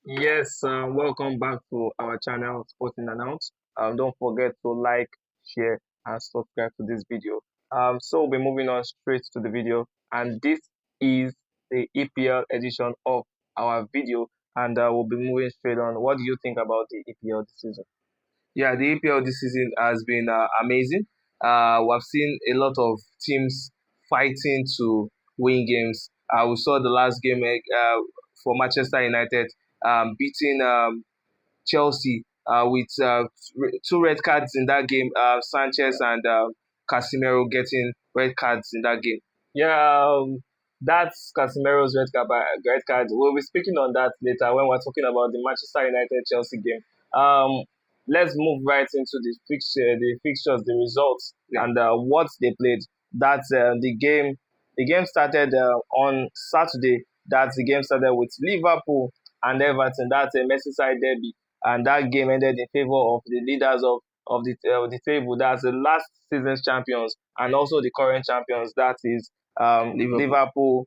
Yes, welcome back to our channel, Sporting Announce. Don't forget to like, share, and subscribe to this video. So we're moving on straight to the video, and this is the EPL edition of our video, and we'll be moving straight on. What do you think about the EPL this season? Yeah, the EPL this season has been amazing. We've seen a lot of teams fighting to win games. We saw the last game for Manchester United beating Chelsea with two red cards in that game. Sanchez and Casemiro getting red cards in that game. Yeah, that's Casemiro's red card. We'll be speaking on that later when we're talking about the Manchester United Chelsea game. Let's move right into the fixtures, the results, and what they played. That's the game. The game started on Saturday. That's the game started with Liverpool and Everton. That's a Merseyside derby, and that game ended in favor of the leaders of the table. That's the last season's champions and also the current champions. That is Liverpool.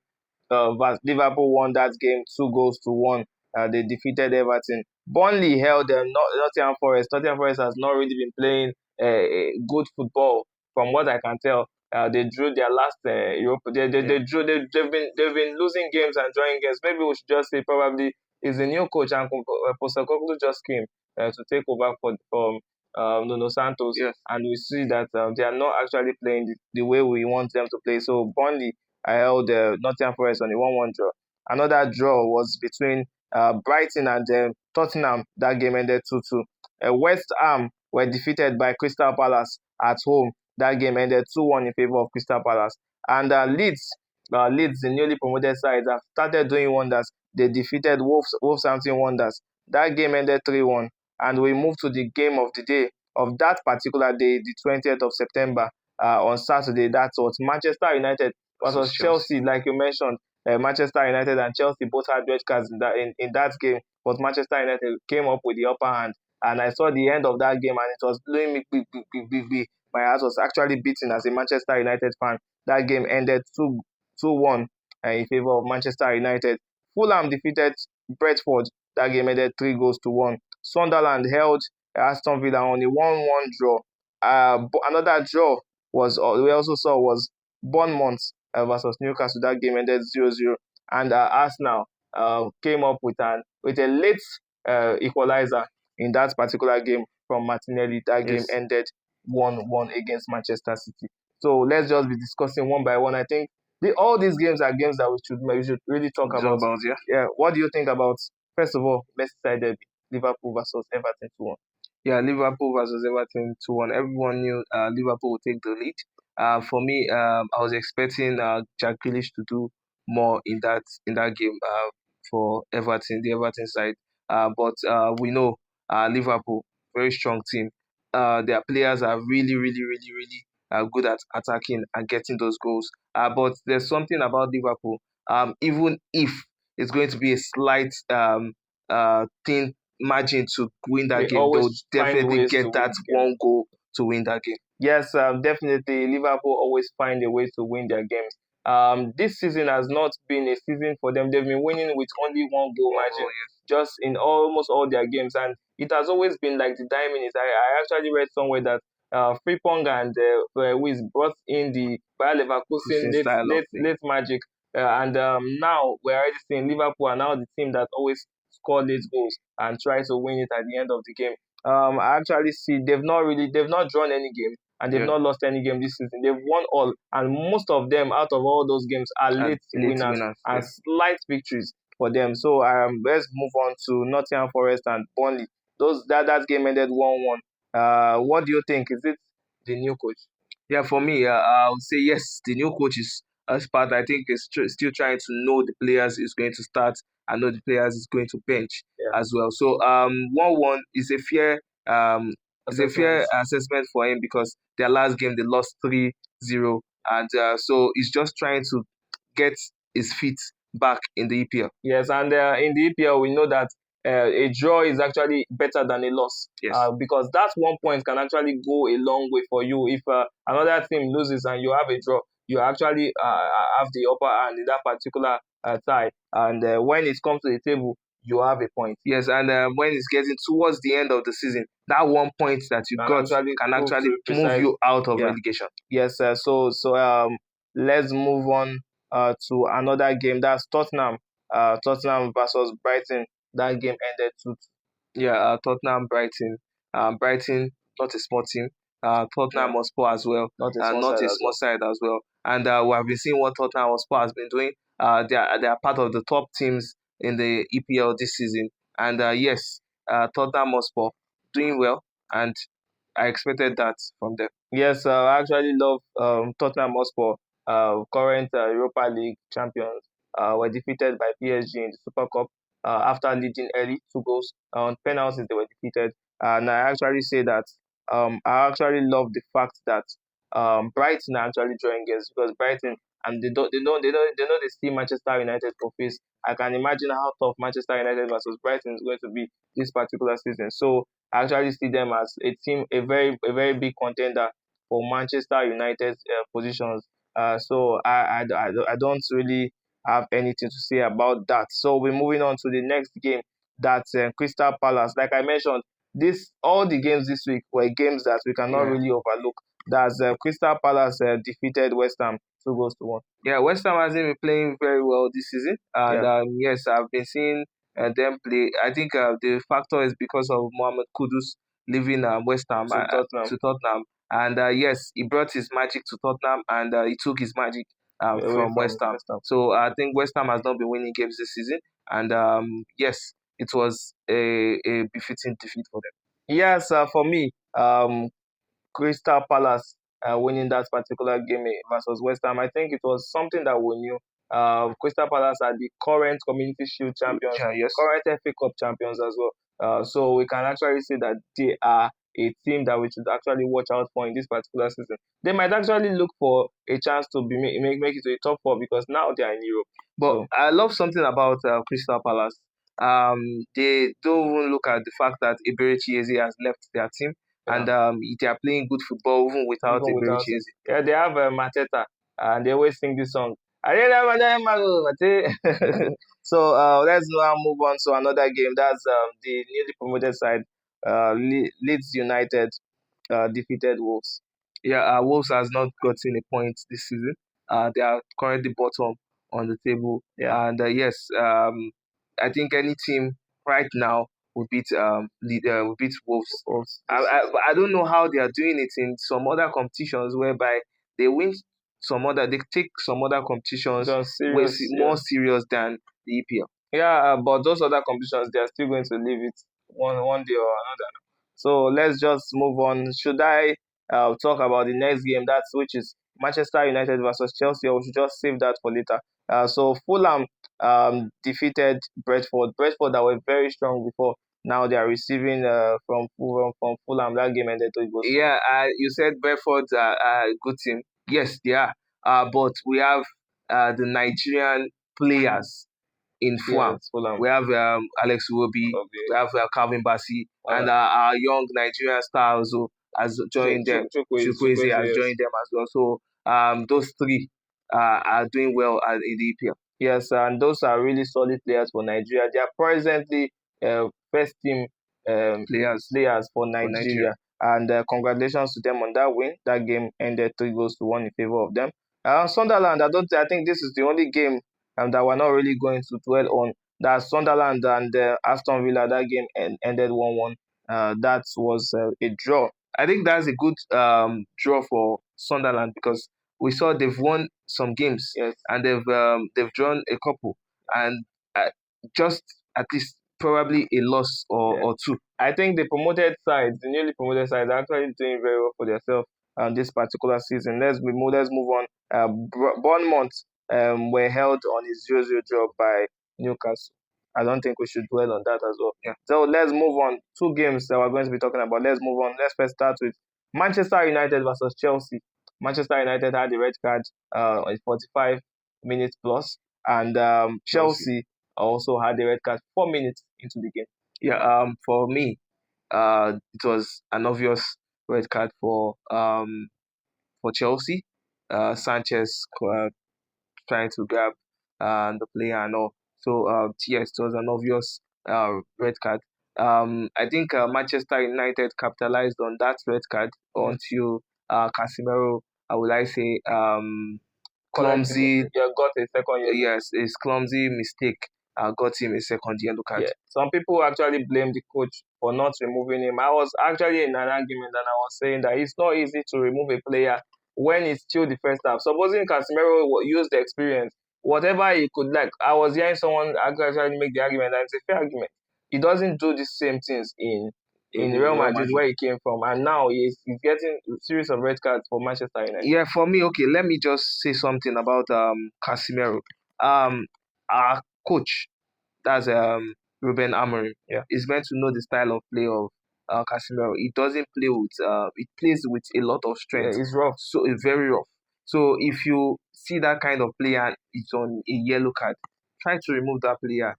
Liverpool won that game 2 goals to 1. They defeated Everton. Burnley held Nottingham Forest. Nottingham Forest has not really been playing good football, from what I can tell. They drew their last Europe. They drew. They've been losing games and drawing games. Maybe we should just say probably is a new coach, and Postecoglou just came to take over from Nuno Santos, yes. And we see that they are not actually playing the way we want them to play. So Burnley held Nottingham Forest on a 1-1 draw. Another draw was between Brighton and Tottenham. That game ended 2-2. West Ham were defeated by Crystal Palace at home. That game ended 2-1 in favor of Crystal Palace. And Leeds, the newly promoted side, have started doing wonders. They defeated Wolverhampton Wanderers. That game ended 3-1. And we move to the game of the day of that particular day, the 20th of September, on Saturday. That's what Manchester United versus Chelsea, like you mentioned. Manchester United and Chelsea both had red cards in that game, but Manchester United came up with the upper hand. And I saw the end of that game, and it was blowing me big, big, big, big, big. My heart was actually beating as a Manchester United fan. That game ended 2-1 in favor of Manchester United. Fulham defeated Brentford. That game ended 3 goals to 1. Sunderland held Aston Villa on a 1-1 draw. Another draw we also saw was Bournemouth versus Newcastle. That game ended 0-0. And Arsenal came up with a late equalizer in that particular game from Martinelli. That game ended 1-1 against Manchester City. So let's just be discussing one by one. I think all these games are games that we should really talk about. Yeah. What do you think about, first of all, Merseyside derby, Liverpool versus Everton 2-1? Yeah, Liverpool versus Everton 2-1. Everyone knew Liverpool would take the lead. For me, I was expecting Jack Grealish to do more in that game for Everton, the Everton side. But we know Liverpool, very strong team. Their players are really, really, really, really good at attacking and getting those goals. But there's something about Liverpool. Even if it's going to be a slight thin margin to win that game, they'll definitely get that one goal to win that game. Yes, definitely. Liverpool always find a way to win their games. This season has not been a season for them. They've been winning with only one goal margin, just in almost all their games, and it has always been like the dying minutes. I actually read somewhere that Frimpong and Wiz brought in the Bayer Leverkusen late magic, and now we're already seeing Liverpool are now the team that always score late goals and try to win it at the end of the game. I actually see they've not drawn any game, and they've not lost any game this season. They've won all, and most of them out of all those games are late winners and slight victories for them. So let's move on to Nottingham Forest and Burnley. That game ended 1-1. What do you think? Is it the new coach? Yeah, for me, I would say yes. The new coach is part. I think is still trying to know the players is going to start. I know the players is going to bench as well. So 1-1 is a fair assessment for him because their last game they lost 3-0, and so he's just trying to get his feet back in the EPL. Yes, and in the EPL we know that a draw is actually better than a loss. Yes. Because that 1 point can actually go a long way for you. If another team loses and you have a draw, you actually have the upper hand in that particular tie. And when it comes to the table, you have a point. Yes, and when it's getting towards the end of the season, that 1 point that you got can actually move you out of relegation. Yes, let's move on to another game. That's Tottenham. Tottenham versus Brighton. That game ended 2. Yeah, Tottenham, Brighton. Brighton, not a small team. Tottenham Hotspur as well, Not a small not side a as small side as well. And we have been seeing what Tottenham Hotspur has been doing. They are part of the top teams in the EPL this season. And yes, Tottenham Hotspur doing well, and I expected that from them. Yes, I actually love Tottenham Hotspur, current Europa League champions. Were defeated by PSG in the Super Cup after leading early 2 goals. On penalties, they were defeated. And I actually say that I actually love the fact that Brighton are actually drawing games, because Brighton, and they see Manchester United for face. I can imagine how tough Manchester United versus Brighton is going to be this particular season. So I actually see them as a team, a very big contender for Manchester United's positions. So I don't really have anything to say about that. So we're moving on to the next game. That's Crystal Palace. Like I mentioned, this all the games this week were games that we cannot really overlook. That's Crystal Palace defeated West Ham 2 goals to 1. Yeah, West Ham hasn't been playing very well this season, and yes, I've been seeing them play. I think the factor is because of Mohamed Kudus leaving West Ham to Tottenham, and yes, he brought his magic to Tottenham, and he took his magic from West Ham. So I think West Ham has not been winning games this season, and yes, it was a befitting defeat for them. Yes, for me, Crystal Palace winning that particular game versus West Ham, I think it was something that we knew. Crystal Palace are the current Community Shield champions, Yes. current FA Cup champions as well. So we can actually say that they are a team that we should actually watch out for in this particular season. They might actually look for a chance to make it to the top 4, because now they are in Europe. But so, I love something about Crystal Palace. They don't even look at the fact that Eberechi Eze has left their team, and they are playing good football even without Eberechi Eze. Yeah, they have Mateta, and they always sing this song. So let's now move on to another game. That's the newly promoted side, Leeds United defeated Wolves. Yeah, Wolves has not gotten a point this season. They are currently bottom on the table. And yes, I think any team right now will beat Wolves. I don't know how they are doing it in some other competitions, whereby they win they take some other competitions more serious than the EPL. Yeah, but those other competitions, they are still going to leave it one day or another. So let's just move on. Should I talk about the next game? That's which is Manchester United versus Chelsea, or we should just save that for later? So Fulham defeated Brentford. Brentford that were very strong before. Now they are receiving from Fulham. That game ended 3 goals. Yeah, you said Brentford are a good team. Yes, they are. But we have the Nigerian players in Fulham. We have Alex Iwobi, we have Calvin Bassey, and our young Nigerian star also has joined them. Chukwueze has joined them as well. So those three are doing well in the EPL. Yes, and those are really solid players for Nigeria. They are presently first team players for Nigeria. And congratulations to them on that win. That game ended 3 goals to 1 in favor of them. Sunderland, I think this is the only game that we're not really going to dwell on. That Sunderland and Aston Villa, that game ended 1-1. That was a draw. I think that's a good draw for Sunderland, because we saw they've won some games, and they've drawn a couple, and just at least probably a loss or two. I think the newly promoted sides, are actually doing very well for themselves this particular season. Let's move on. Bournemouth were held on a 0-0 draw by Newcastle. I don't think we should dwell on that as well. So let's move on. 2 games that we're going to be talking about. Let's move on. Let's first start with Manchester United versus Chelsea. Manchester United had a red card at 45 minutes plus, and Chelsea also had a red card 4 minutes into the game. Yeah, for me, it was an obvious red card for Chelsea. Sanchez trying to grab the player and all. So yes, it was an obvious red card. I think Manchester United capitalized on that red card until Casemiro, would I say, clumsy. Yeah, got a second yellow. Yes, his clumsy mistake got him a second yellow card. Yeah. Some people actually blame the coach for not removing him. I was actually in an argument and I was saying that it's not easy to remove a player when it's still the first half. Supposing Casemiro used the experience, whatever he could like. I was hearing someone actually make the argument, and it's a fair argument. He doesn't do the same things in Real Madrid where he came from, and now he's getting a series of red cards for Manchester United. Yeah, for me, okay, let me just say something about Casemiro. Our coach, that's Ruben Amorim, is meant to know the style of play of Casemiro. He doesn't play with he plays with a lot of strength. Yeah, it's rough. So it's very rough. So if you see that kind of player and it's on a yellow card, try to remove that player.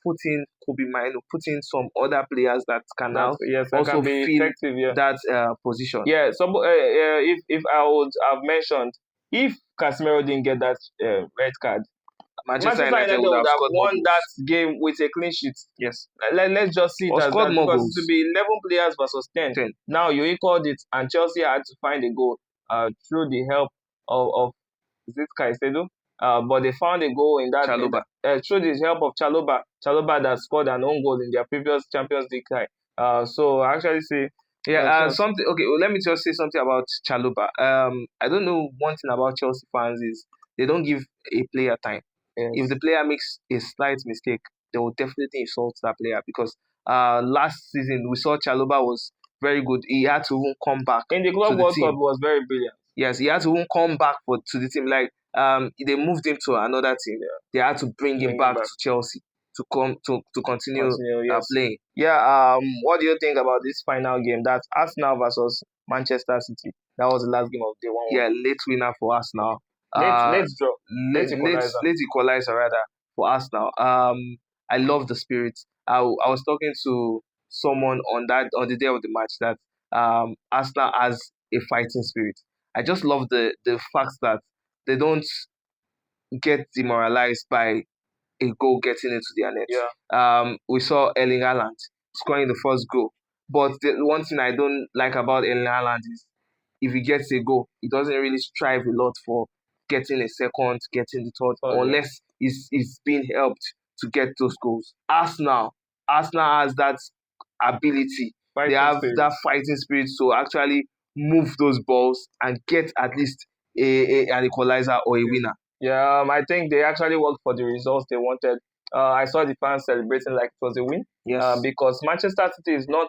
Put in Kobe Mino, put in some other players that can now also can be fill effective, that position. Yeah, so if I would have mentioned, if Casemiro didn't get that red card, Manchester United would have won that game with a clean sheet. Yes. Let's just see it as that, because goals. it would be 11 players versus 10. Now you equaled it, and Chelsea had to find a goal through the help of is it Caicedo? But they found a goal in that through the help of Chaloba that scored an own goal in their previous Champions League tie. So I actually say something. Okay, well, let me just say something about Chaloba. I don't know, one thing about Chelsea fans is they don't give a player time. Yes. If the player makes a slight mistake, they will definitely insult that player, because last season we saw Chaloba was very good. He had to even come back in the Club World Cup. Was very brilliant. Yes, he had to even come back to the team. Like they moved him to another team. Yeah. They had to bring him back to Chelsea to continue playing. Yeah. What do you think about this final game? That's Arsenal versus Manchester City. That was the last game of day 1-1. Yeah, late winner for Arsenal. Let's draw. Let's equalizer rather for Arsenal. I love the spirit. I was talking to someone on the day of the match that Arsenal has a fighting spirit. I just love the fact that they don't get demoralized by a goal getting into their net. Yeah. We saw Erling Haaland scoring the first goal. But the one thing I don't like about Erling Haaland is if he gets a goal, he doesn't really strive a lot for getting a second, getting the third, unless he's being helped to get those goals. Arsenal has that ability. They have that fighting spirit to actually move those balls and get at least an equalizer or a winner. Yeah, I think they actually worked for the results they wanted. I saw the fans celebrating like it was a win. Yes. Because Manchester City is not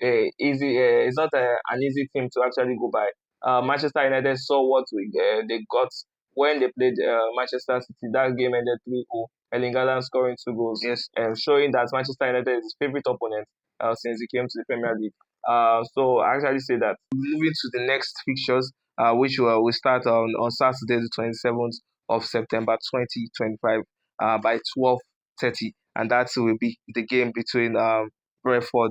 easy. It's not an easy team to actually go by. Manchester United saw what they got when they played Manchester City. That game ended 3-0. Erling Haaland scoring 2 goals. Yes. Showing that Manchester United is his favorite opponent since he came to the Premier League. So I actually say that. Moving to the next fixtures, which will start on Saturday, the 27th of September 2025 by 12:30, and that will be the game between Brentford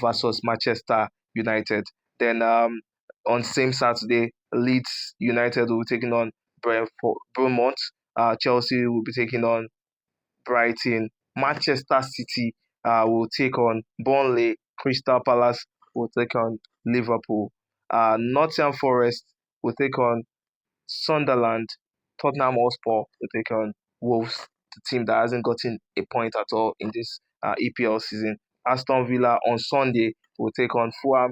versus Manchester United. Then on same Saturday, Leeds United will be taking on Bournemouth. Chelsea will be taking on Brighton. Manchester City will take on Burnley. Crystal Palace will take on Liverpool. Nottingham Forest will take on Sunderland. Tottenham Hotspur will take on Wolves, the team that hasn't gotten a point at all in this EPL season. Aston Villa on Sunday will take on Fulham.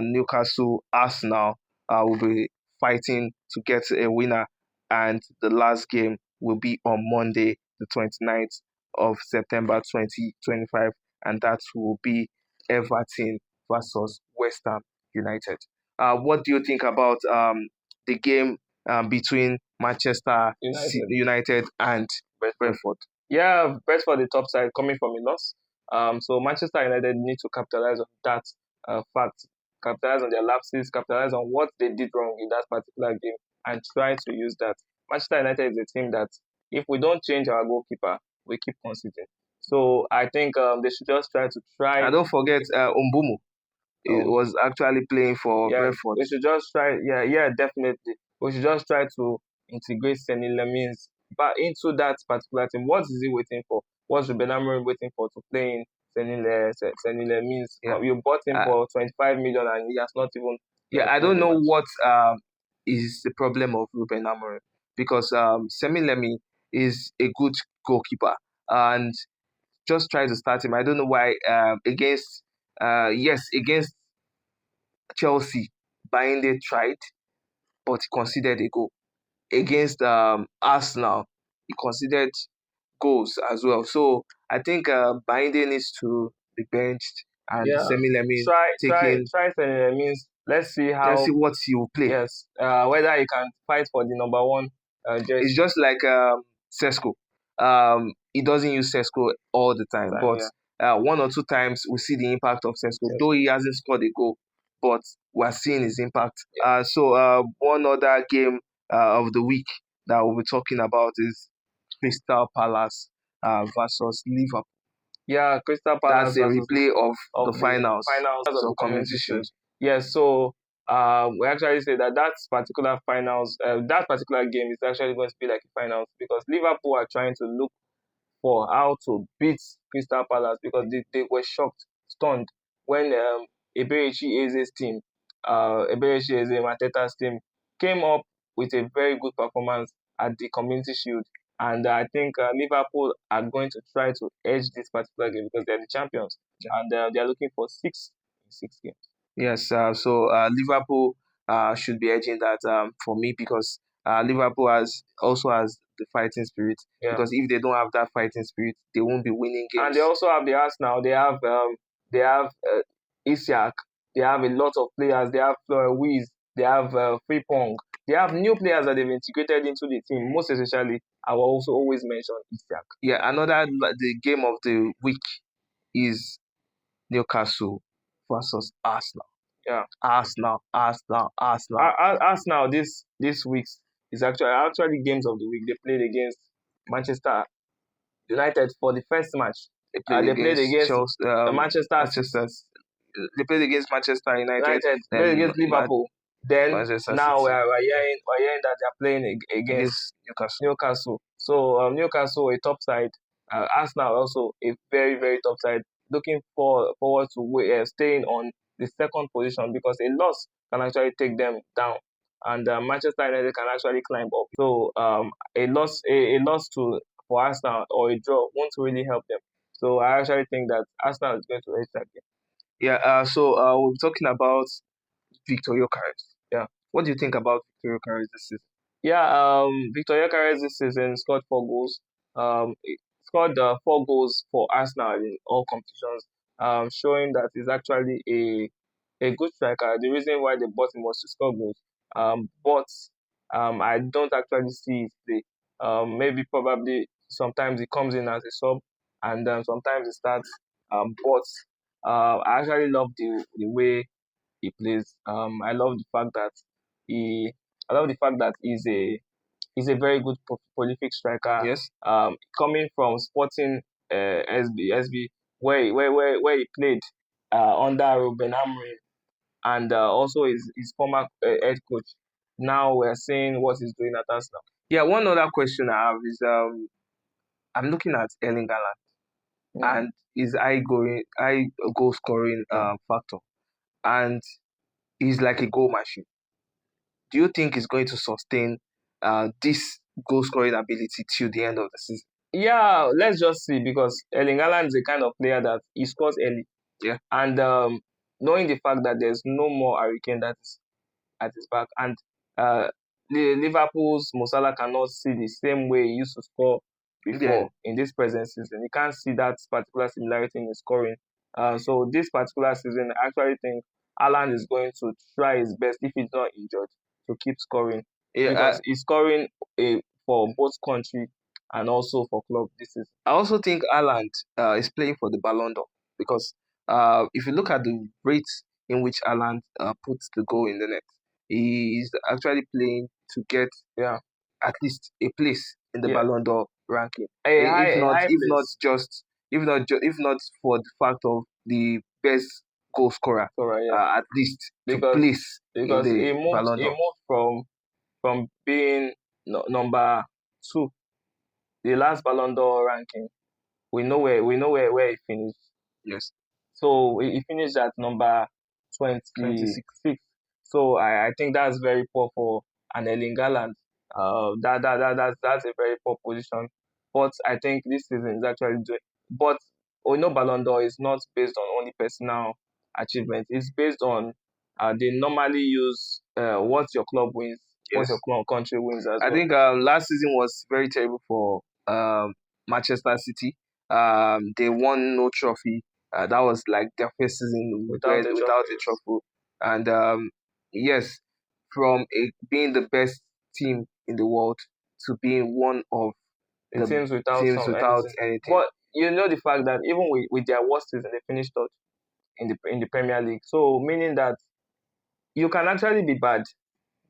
Newcastle, Arsenal will be fighting to get a winner, and the last game will be on Monday, the 29th of September 2025, and that will be Everton versus West Ham United. What do you think about the game between Manchester United and Brentford? Yeah, Brentford the top side coming from a loss. So Manchester United need to capitalize on that fact, capitalize on their lapses, capitalize on what they did wrong in that particular game, and try to use that. Manchester United is a team that if we don't change our goalkeeper, we keep conceding. So I think they should just try. And don't forget Umbumu. It was actually playing for Brentford. We should just try. Yeah, definitely. We should just try to integrate Senny Lamins back into that particular team. What is he waiting for? What's Ruben Amorim waiting for to play in Senile means. Yeah. You bought him Uh, for 25 million and he has not even yeah, I played don't a know match. what is the problem of Ruben Amorim because Semilemi is a good goalkeeper and just try to start him. I don't know why against yes, against Chelsea, Bayende tried, but he conceded a goal. Against Arsenal, he conceded goals as well. So I think Bayende needs to be benched and Yeah, Semilemi try taking. Senile means. Let's see Let's how. see what he will play. Yes, whether he can fight for the number one It's jersey. just like Sesko. He doesn't use Sesko all the time, but Yeah. one or two times we see the impact of Sesko. Yes. Though he hasn't scored a goal, but we're seeing his impact. Yeah. So one other game of the week that we'll be talking about is Crystal Palace versus Liverpool. Yeah, Crystal That's Palace a versus replay of of the the finals finals of of the Community Community Shield. Shield. Yes, so we actually say that that particular finals, that particular game is actually going to be like a finals because Liverpool are trying to look for how to beat Crystal Palace because they were shocked, stunned when Eberechi Eze's team, Eberechi Eze Mateta's team came up with a very good performance at the Community Shield. And I think Liverpool are going to try to edge this particular game because they're the champions and they're looking for six games. Yes, so Liverpool should be edging that for me because Liverpool has the fighting spirit. Yeah. Because if they don't have that fighting spirit, they won't be winning And games. they also have the Arsenal. They have Isiak. They have a lot of players. They have Wiz. They have Frimpong. They have new players that they've integrated into the team. Most especially, I will also always mention Isiak. Yeah, the game of the week is Newcastle versus Arsenal. Yeah, Arsenal. Arsenal this week is actually games of the week. They played against Manchester United for the first match. They played against Chelsea, Manchester Manchester. They played against Manchester United, United, played then against Liverpool. Then Manchester now City we're hearing that they're playing against against Newcastle. Newcastle. So Newcastle a top side. Arsenal also a very very top side. Looking forward to staying on the second position because a loss can actually take them down, and Manchester United can actually climb up. So a loss to for Arsenal or a draw won't really help them. So I actually think that Arsenal is going to edge that game. Yeah. So we're talking about Victor Gyökeres. Yeah. What do you think about Victor Gyökeres this season? Yeah, Victor Gyökeres this season scored 4 goals. He scored 4 goals for Arsenal in all competitions, showing that he's actually a good striker. The reason why they bought him was to score goals. But I don't actually see his play. Maybe probably sometimes he comes in as a sub, and sometimes he starts. But I actually love the way he plays. I love the fact that he I love the fact that he's a very good prolific striker. Yes. Coming from Sporting SB where he played under Ruben Amorim and also his former head coach. Now we're seeing what he's doing at Arsenal. Yeah. One other question I have is I'm looking at Erling Haaland Mm. and his high goal scoring Yeah. factor, and he's like a goal machine. Do you think he's going to sustain this goal scoring ability till the end of the season? Yeah, let's just see because Erling Haaland is the kind of player that he scores early. Yeah. And knowing the fact that there's no more Hurricane that is at his back. And uh, Liverpool's Mo Salah cannot see the same way he used to score Yeah. before in this present season. He can't see that particular similarity in his scoring. So this particular season, I actually think Alan is going to try his best if he's not injured to keep scoring Yeah. because he's scoring for both country and also for club this season. I also think Haaland is playing for the Ballon d'Or because if you look at the rate in which Haaland puts the goal in the net, he is actually playing to get Yeah, at least a place in the yeah, Ballon d'Or ranking. a high If not place. just, if not for the fact of the best goal scorer, Alright, yeah, at least to because place in because the Ballon he d'Or. moved from being number 2, the last Ballon d'Or ranking. We know where he finished. Yes. So he finished at number 26. 26. So I think that's very poor for an Erling Haaland. That's a very poor position. But I think this season is actually doing. But we know Ballon d'Or is not based on only personal achievement. It's based on they normally use what your club wins, what Yes. your club country wins as I well. think last season was very terrible for Manchester City. They won no trophy. That was like their first season Without a without trophy, a trophy. And yes, from being the best team in the world to being one of the the teams without teams some without anything. anything. But you know the fact that even with their worst season, they finished third in the Premier League. So meaning that you can actually be bad,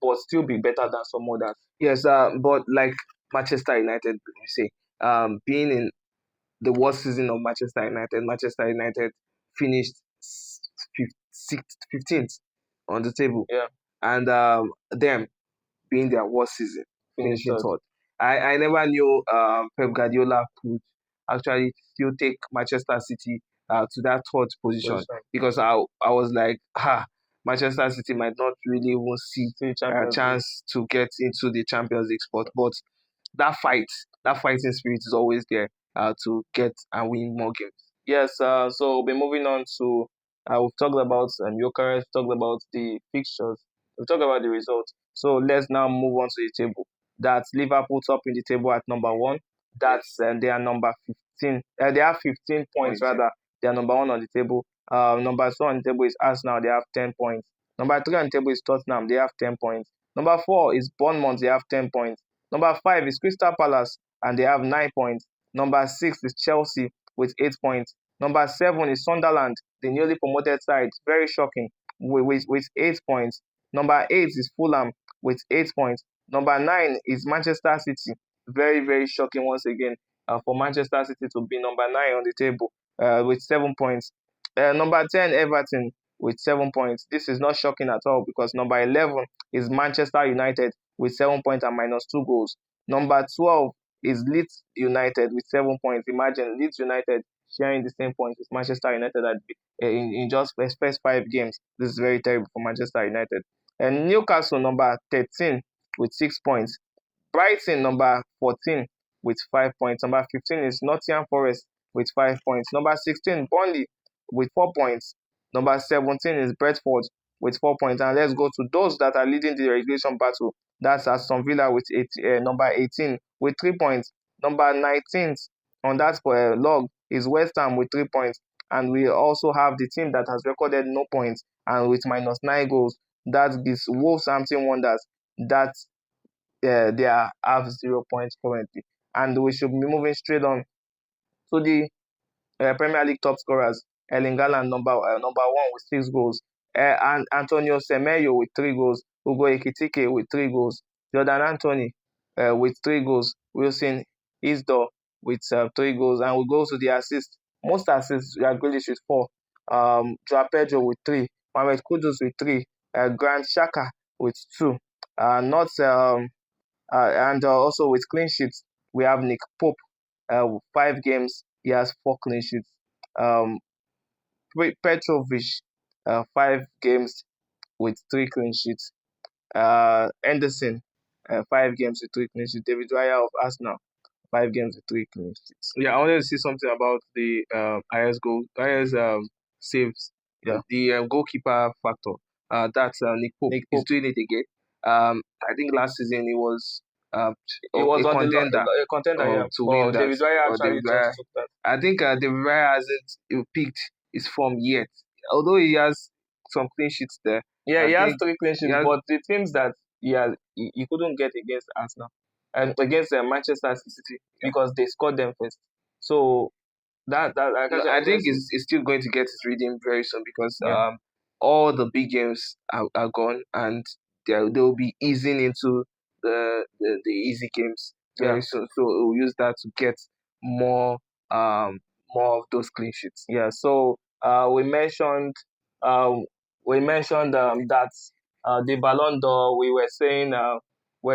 but still be better than some others. Yes, but like Manchester United, you say, being in the worst season of Manchester United finished 15th on the table, Yeah, and them being their worst season, finished finishing third third. I never knew Pep Guardiola could actually still take Manchester City to that third position position. because I was like, Manchester City might not really even see See a Champions League. chance to get into the Champions League spot, but that fight, that fighting spirit is always there to get and win more games. Yes, so we'll be moving on to we've talked about Jokeres, talked about the fixtures, we've talked about the results. So let's now move on to the table. That's Liverpool top in the table at number one. That's they are number 15. They have 15 points Points, yeah. rather. They are number one on the table. Number two on the table is Arsenal. They have 10 points. Number three on the table is Tottenham. They have 10 points. Number four is Bournemouth. They have 10 points. Number five is Crystal Palace and they have 9 points. Number six is Chelsea with 8 points. Number seven is Sunderland, the newly promoted side. Very shocking with 8 points. Number eight is Fulham with 8 points. Number nine is Manchester City. Very, very shocking once again for Manchester City to be number nine on the table with 7 points. Number 10, Everton with 7 points. This is not shocking at all because number 11 is Manchester United with 7 points and minus 2 goals. Number 12 is Leeds United with 7 points. Imagine Leeds United sharing the same points with Manchester United in just first 5 games. This is very terrible for Manchester United. And Newcastle number 13 with 6 points. Brighton number 14 with 5 points. Number 15 is Nottingham Forest with 5 points. Number 16, Burnley with 4 points. Number 17 is Brentford with 4 points. And let's go to those that are leading the relegation battle. That's Aston Villa with number 18 with 3 points. Number 19th on that log is West Ham with 3 points. And we also have the team that has recorded no points and with minus 9 goals. That is Wolverhampton Wanderers. That they have 0 points currently. And we should be moving straight on to the Premier League top scorers. Erling Haaland number one with 6 goals. And Antonio Semenyo with 3 goals. Ugo Ekitike with 3 goals. Jordan Anthony with 3 goals. Wilson Isdor with 3 goals. And we go to the assists. Most assists are Grealish with 4. Joao Pedro with 3. Mohamed Kudus with 3. Grant Xhaka with 2. Not and also with clean sheets, we have Nick Pope. 5 games, he has 4 clean sheets. Um, Petrovic, 5 games with 3 clean sheets. Anderson, 5 games with 3 clean sheets. David Raya of Arsenal, 5 games with 3 clean sheets. Yeah, I wanted to say something about the IS saves. Yeah, The goalkeeper factor. That's Nick Pope. Nick He's Pope. doing it again. I think last season he was He was a on contender a contender, yeah. to win But that. David Raya Or actually David just Raya. took that. I think David Raya hasn't picked his form yet. Although he has some clean sheets there, Yeah, I he has think 3 clean sheets, he has. but the teams that he couldn't get against Arsenal and against Manchester City because they scored them first. So that I No, can say I think against it's still going to get its reading very soon because yeah all the big games are gone and they'll be easing into the easy games yeah very soon. So we'll use that to get more um more of those clean sheets. yeah. So um we mentioned that the Ballon d'Or we're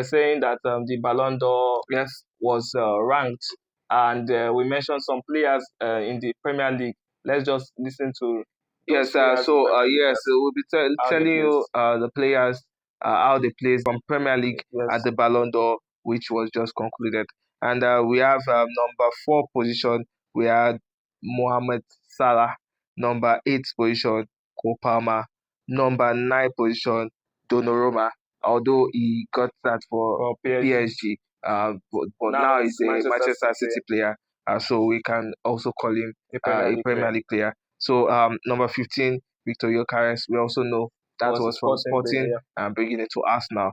saying that the Ballon d'Or Yes. was ranked, and we mentioned some players in the Premier League let's just listen to those Yes, players in Premier League. yes, we'll be How they telling plays. you the players how they play from Premier League at Yes. the Ballon d'Or, which was just concluded. And we have number 4 position, we had Mohamed Salah. Number 8 position, Cole Palmer. Number 9 position, Donnarumma. Although he got that for For PSG. PSG, but Now now he's he's a Manchester Manchester City City player, so we can also call him player, a Premier a League Premier player. League player. So number 15, Victor Gyökeres. We also know that Was a was from Sporting player, Sporting yeah. and bringing it to Arsenal.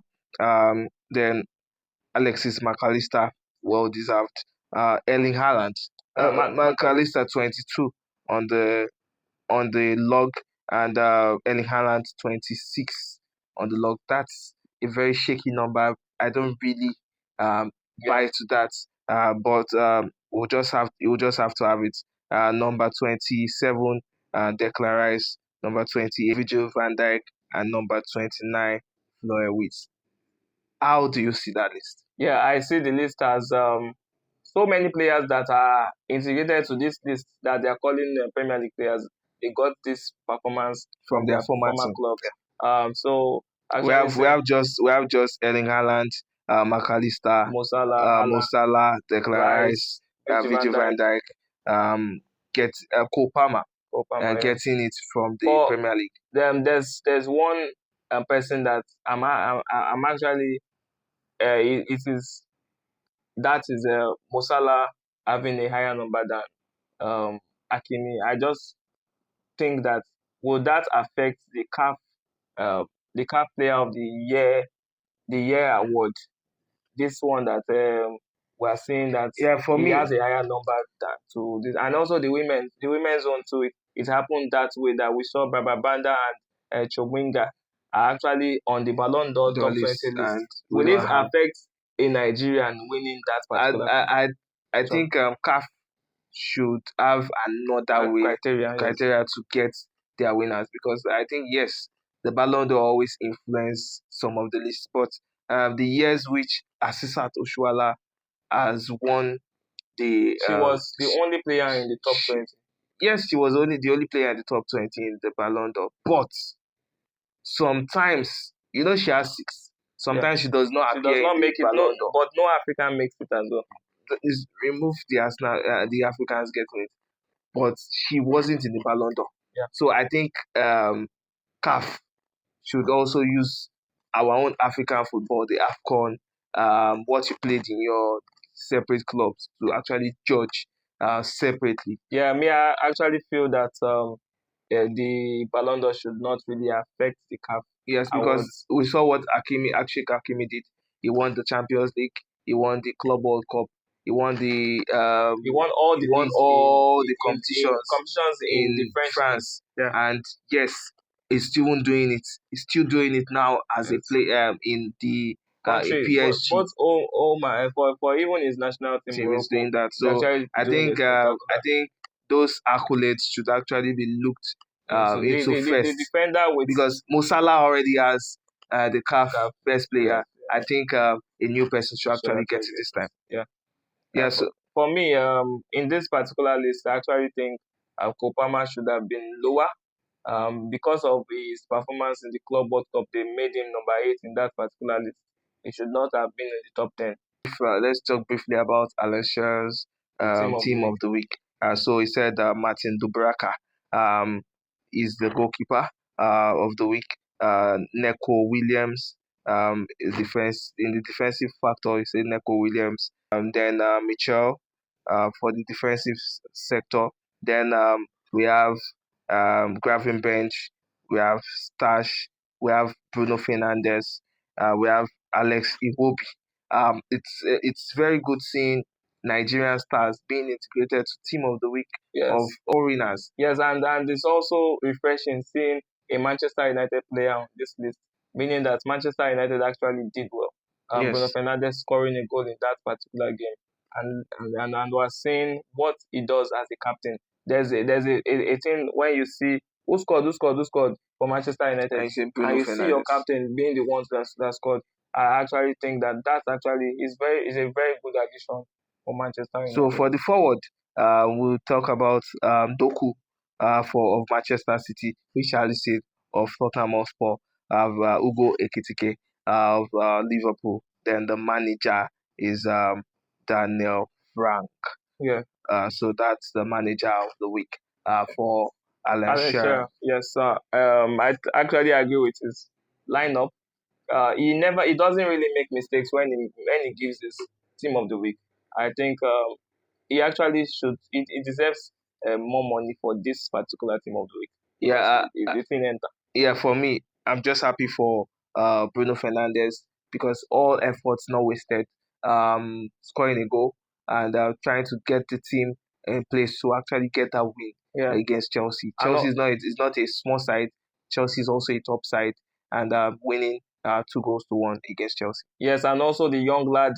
Then Alexis McAllister, well deserved. Erling Haaland, McAllister 22 on the log, and Erling Haaland 26 on the log. That's a very shaky number. I don't really buy to that, but we'll just have to have it. Number 27, Declan Rice. Number 28, Virgil van Dijk, and number 29, Florian Wirtz. How do you see that list? Yeah, I see the list as so many players that are integrated to this list that they are calling Premier League players. They got this performance From from their their former former team. clubs. Yeah. So We actually have we saying have just we have just Erling Haaland, McAllister, Mo Salah, Mo Hala, Salah, Declan Rice, Rice, Virgil van Virgil van Dijk, Dijk, get Cole Palmer, Obama, yes. getting it from the But Premier League. there's one person that I'm actually it is that is Mo Salah having a higher number than Hakimi. I just think that will that affect uh, the CAF Player of the year award? This one that we're seeing that Yeah, for he me, has a higher number than to this, and also the women's one too. It happened that way that we saw Baba Banda and Chobwinga are actually on the Ballon d'Or the top list, 20 list. and we Will it don't have. affect a Nigerian winning that I particular I I, I competition? think CAF should have another Criteria? Yes. criteria to get their winners, because I think yes, the Ballon d'Or always influence some of the lists, but the years which Asisat Oshuala has won the She was the only player in the top she, 20. yes, she was only the only player in the top 20 in the Ballon d'Or, but sometimes she has six. Yeah. Sometimes she does not She does appear in not the make it. No, Ballon d'Or. but no African makes it as well. Is remove the Arsenal, the Africans getting it, but she wasn't in the Ballon d'Or. Yeah. So I think CAF should also use our own African football, the AFCON, what you played in your separate clubs, to actually judge separately. Yeah, me, I actually feel that the Ballon d'Or should not really affect the CAF Yes, because awards. we saw what Hakimi did. He won the Champions League. He won the Club World Cup. He won He won all he the won leagues all the in competitions competitions in the in French league. France. Yeah. And yes, he's still doing it. He's still doing it now as a Yes. player in the in Country, PSG but oh my, for even his national team team is Morocco, doing that. he's So actually I doing a think spectacular those accolades should actually be looked into into the first, defender with because Mo Salah already has the CAF CAF. best player. Yes, I think a new person should should actually get actually it get this it. time. Yeah. Yeah, so For me, in this particular list, I actually think Kopama should have been lower. Because of his performance in the Club World Cup, they made him number 8 in that particular list. He should not have been in the top 10, let's talk briefly about Alessia's the team of the team of week. the week. So he said Martin Dubraka is the goalkeeper of the week. Neko Williams is defense in the defensive factor. He said Neko Williams. Then Michel for the defensive sector. Then we have Gravenbench. We have Stash. We have Bruno Fernandes. We have Alex Iwobi. It's very good seeing Nigerian stars being integrated to team of the week Yes. of foreigners. Yes, and it's also refreshing seeing a Manchester United player on this list, meaning that Manchester United actually did well. Bruno Yes. Fernandes scoring a goal in that particular game, and we're seeing what he does as a captain. There's a thing when you see who scored for Manchester United, I say and Bruno you see your Fernandes. captain being the one that scored. I actually think that actually is a very good addition for Manchester So United. for the forward, we'll talk about Doku. of Manchester City, Richarlison of Tottenham Hotspur, have Ugo Ekitike of Liverpool. Then the manager is Daniel Frank. Yeah. So that's the manager of the week for Alan Alan Shearer. Shearer, yes, sir. Actually agree with his lineup. He doesn't really make mistakes when he gives his team of the week. I think he actually should. It deserves more money for this particular team of the week. Yeah, The thing enter. yeah. For me, I'm just happy for Bruno Fernandes because all efforts not wasted. Scoring a goal and trying to get the team in place to actually get that win Yeah, against Chelsea. I know. Is not a small side. Chelsea is also a top side, and winning 2-1 against Chelsea. Yes, and also the young lad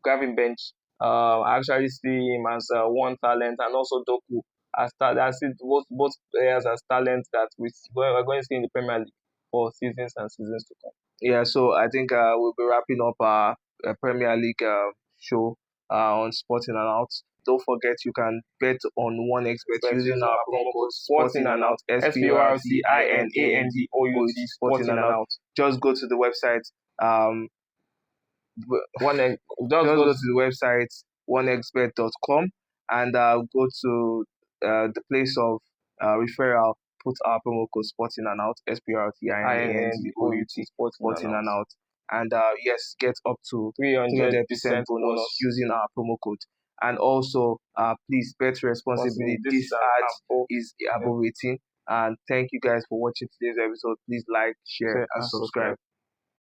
Gavin Bench. I actually see him as one talent, and also Doku as talent. I see both players as talents that we're going to see in the Premier League for seasons and seasons to come. Yeah, so I think we'll be wrapping up our Premier League show on Sporting and Out. Don't forget you can bet on 1xBet using our promo code Sporting and Out, SPORTINANDOUT, Sporting Sporting and and Out. Out. Just go to the website. One just Just go go to the website 1xbet.com and go to the place of referral. Put our promo code Sporting and Out, SPRTINANDOUT, Sporting Sporting and and Out. Out. And yes, get up to 300% 300% bonus bonus. using our promo code. And also, please bet responsibly. This ad is above 18. And thank you guys for watching today's episode. Please like, share, and subscribe.